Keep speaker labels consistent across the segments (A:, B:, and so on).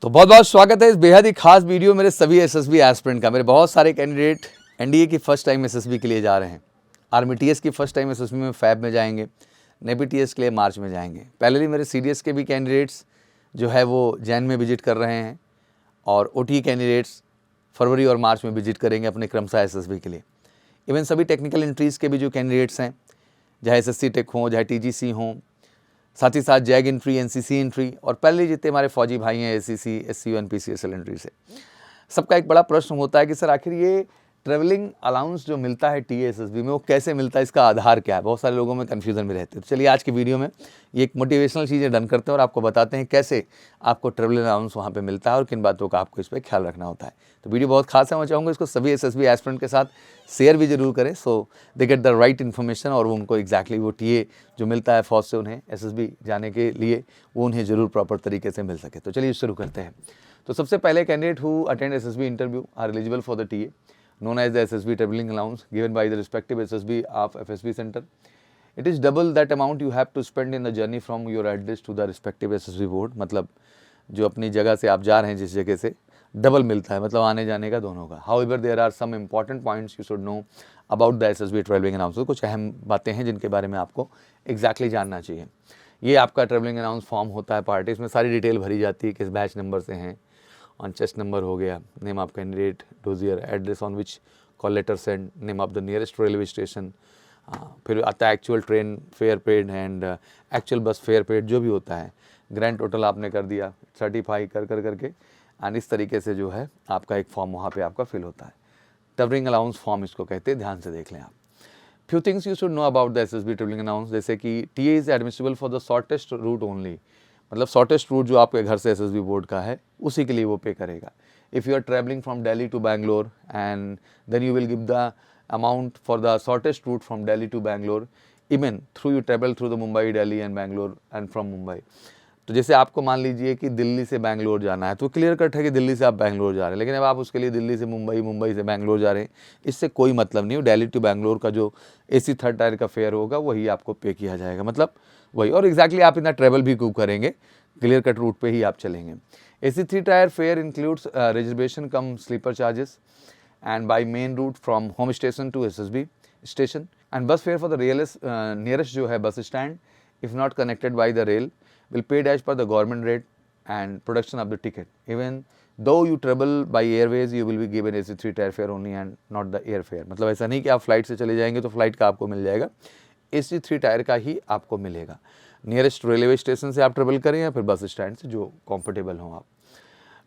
A: तो बहुत बहुत स्वागत है इस बेहद ही खास वीडियो मेरे सभी एसएसबी एस्पिरेंट का। मेरे बहुत सारे कैंडिडेट एनडीए की फर्स्ट टाइम एसएसबी के लिए जा रहे हैं, आर्मी टीएस की फर्स्ट टाइम एसएसबी में फैब में जाएंगे, नेवी टीएस के लिए मार्च में जाएंगे। पहले मेरे सीडीएस के भी कैंडिडेट्स जो है वो जैन में विजिट कर रहे हैं और ओटी कैंडिडेट्स फरवरी और मार्च में विजिट करेंगे अपने क्रमशः एसएसबी के लिए। इवन सभी टेक्निकल एंट्रीज़ के भी जो कैंडिडेट्स हैं, चाहे एसएससी टेक हों, चाहे टीजीसी हों, साथ ही साथ जैग एंट्री, एनसीसी एंट्री और पहले जितने हमारे फौजी भाई हैं एसीसी, एससीओ, एनपीसीएसएल एंट्री से, सबका एक बड़ा प्रश्न होता है कि सर आखिर ये ट्रैवलिंग अलाउंस जो मिलता है टीएएसएसबी में वो कैसे मिलता है, इसका आधार क्या है। बहुत सारे लोगों में कन्फ्यूज़न में रहते हैं। तो चलिए आज की वीडियो में ये एक मोटिवेशनल चीज़ें डन करते हैं और आपको बताते हैं कैसे आपको ट्रैवलिंग अलाउंस वहाँ पे मिलता है और किन बातों का आपको इस पर ख्याल रखना होता है। तो वीडियो बहुत खास है, मैं चाहूँगा इसको सभी एसएसबी एस्पिरेंट के साथ शेयर भी जरूर करें, so they get the right information और वो उनको एग्जैक्टली वो टीए जो मिलता है फौज से उन्हें एसएसबी जाने के लिए वो उन्हें ज़रूर प्रॉपर तरीके से मिल सके। तो चलिए शुरू करते हैं। तो सबसे पहले candidate who attend SSB interview are eligible for the TA known as the SSB travelling allowance given by the respective SSB of FSB center. It is double that amount you have to spend in the journey from your address to the respective SSB board. मतलब जो अपनी जगह से आप जा रहे हैं जिस जगह से डबल मिलता है, मतलब आने जाने का दोनों का। However, there are some important points you should know about the SSB travelling allowance. कुछ अहम बातें हैं जिनके बारे में आपको exactly जानना चाहिए। ये आपका ट्रैवलिंग अलाउंस फॉर्म होता है पार्टी, इसमें सारी डिटेल भरी जाती है, किस बैच नंबर से हैं, ऑन चेस्ट नंबर हो गया, name of candidate, dossier, address on which call letter send, name of the nearest railway station, फिर आता है actual train fare paid and actual bus fare paid जो भी होता है, ग्रैंड टोटल आपने कर दिया, सर्टिफाई करके एंड इस तरीके से जो है आपका एक फॉर्म वहाँ पे आपका फिल होता है। ट्रैवलिंग अलाउंस फॉर्म इसको कहते हैं, ध्यान से देख लें आप। Few things you should know about the SSB travelling allowance, जैसे कि TA is admissible for the shortest root only, मतलब शॉर्टेस्ट रूट जो आपके घर से एसएसबी बोर्ड का है उसी के लिए वो पे करेगा। If you are travelling from Delhi to Bangalore and then you will give the amount for the shortest route from Delhi to Bangalore, even through you travel through the Mumbai, Delhi and Bangalore and from Mumbai. तो जैसे आपको मान लीजिए कि दिल्ली से बैंगलोर जाना है तो क्लियर कट है कि दिल्ली से आप बैंगलोर जा रहे हैं, लेकिन अब आप उसके लिए दिल्ली से मुंबई, मुंबई से बैंगलोर जा रहे हैं, इससे कोई मतलब नहीं हो। दिल्ली टू बैंगलोर का जो एसी थर्ड टायर का फेयर होगा वही आपको पे किया जाएगा, मतलब वही। और एग्जैक्टली आप इतना ट्रैवल भी खूब करेंगे, क्लियर कट रूट पे ही आप चलेंगे। AC three tier fare includes reservation cum sleeper charges and by main route from home station to SSB station and bus fare for the nearest जो है bus stand if not connected by the rail will paid as per the government rate and production of the ticket. Even though you travel by airways, you will be given AC3 tier fare only and not the air fare. मतलब ऐसा नहीं कि आप flight से चले जाएंगे तो flight का आपको मिल जाएगा, AC3 टायर का ही आपको मिलेगा। नियरेस्ट रेलवे स्टेशन से आप ट्रेवल करें या फिर बस स्टैंड से, जो कंफर्टेबल हो आप।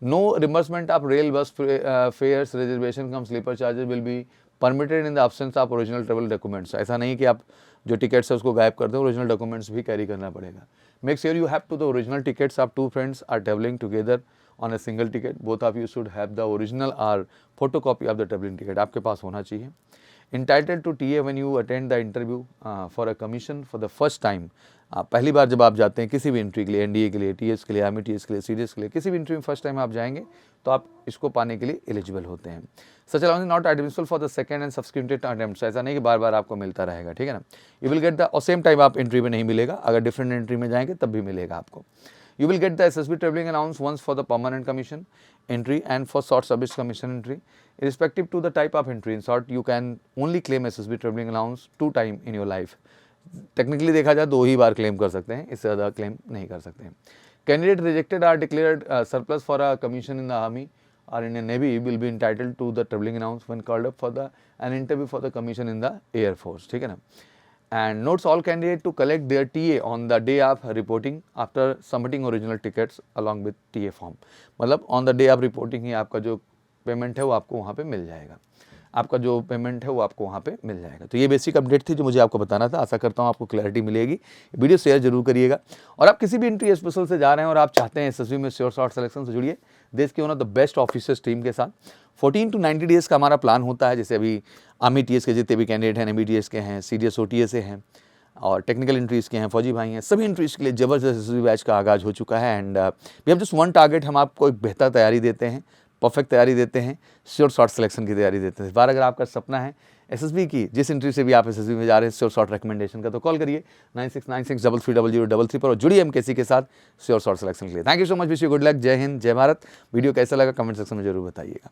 A: No reimbursement of rail bus fares, reservation cum sleeper charges will be permitted in the absence of original travel documents. ऐसा नहीं कि आप जो टिकट्स है उसको गायब कर दें, ओरिजिनल डॉक्यूमेंट्स भी कैरी करना पड़ेगा। Make sure you have to the original tickets of two friends are travelling together on a single ticket, both of you should have the original or photocopy of the travelling ticket, आपके पास होना चाहिए। Entitled to TA when you attend the interview for a commission for the first time, पहली बार जब आप जाते हैं किसी भी एंट्री के लिए, एनडीए के लिए, टीएस के लिए, आर्मी टीएस के लिए, सीडीएस के लिए, किसी भी एंट्री में फर्स्ट टाइम आप जाएंगे तो आप इसको पाने के लिए एलिजिबल होते हैं। Such allowance not admissible for the second and subsequent attempts, ऐसा नहीं कि बार बार आपको मिलता रहेगा, ठीक है ना। यू विल गेट द, और सेम टाइम आप एंट्री में नहीं मिलेगा, अगर डिफरेंट एंट्री में जाएंगे तब भी मिलेगा आपको। You will get the SSB travelling allowance once for the permanent commission entry and for short service commission entry irrespective to the type of entry. In short, you can only claim SSB travelling allowance 2 times in your life. Technically देखा जाए 2 ही बार claim कर सकते हैं, इससे ज़्यादा claim नहीं कर सकते हैं। Candidate rejected or declared surplus for a commission in the army और in navy will be entitled to the travelling allowance when called up for the an interview for the commission in the air force, ठीक है ना। And notes all candidate to collect their TA on the day of reporting after submitting original tickets along with TA form, मतलब on the day of reporting ही आपका जो payment है वो आपको वहाँ पे मिल जाएगा, आपका जो पेमेंट है वो आपको वहाँ पे मिल जाएगा। तो ये बेसिक अपडेट थी जो मुझे आपको बताना था, आशा करता हूँ आपको क्लैरिटी मिलेगी। वीडियो शेयर जरूर करिएगा और आप किसी भी एंट्री स्पेशल से जा रहे हैं और आप चाहते हैं एसएसबी में श्योर शॉर्ट सिलेक्शन से जुड़िए देश के one of the best officers team के साथ। 14 to 90 डेज़ का हमारा प्लान होता है, जैसे अभी आर्मी टीएस के जितने भी कैंडिडेट हैं, नेवी टीएस के हैं, सीडीएस ओटीएस से हैं और टेक्निकल एंट्रीज़ के हैं, फौजी भाई हैं, सभी एंट्रीज़ के लिए जबरदस्त एसएसबी बैच का आगाज़ हो चुका है। And we have just one target, हम आपको एक बेहतर तैयारी देते हैं, परफेक्ट तैयारी देते हैं, श्योर शॉर्ट सिलेक्शन की तैयारी देते हैं। इस बार अगर आपका सपना है एसएसबी की, जिस इंटरव्यू से भी आप एसएसबी में जा रहे हैं श्योर शॉर्ट रिकमेंडेशन का, तो कॉल करिए 9696330033 पर और जुड़िए एमकेसी के साथ श्योर शॉर्ट सिलेक्शन के लिए। Thank you so much, wish you good luck, जय हिंद, जय भारत। वीडियो कैसा लगा कमेंट सेक्शन में जरूर बताइएगा।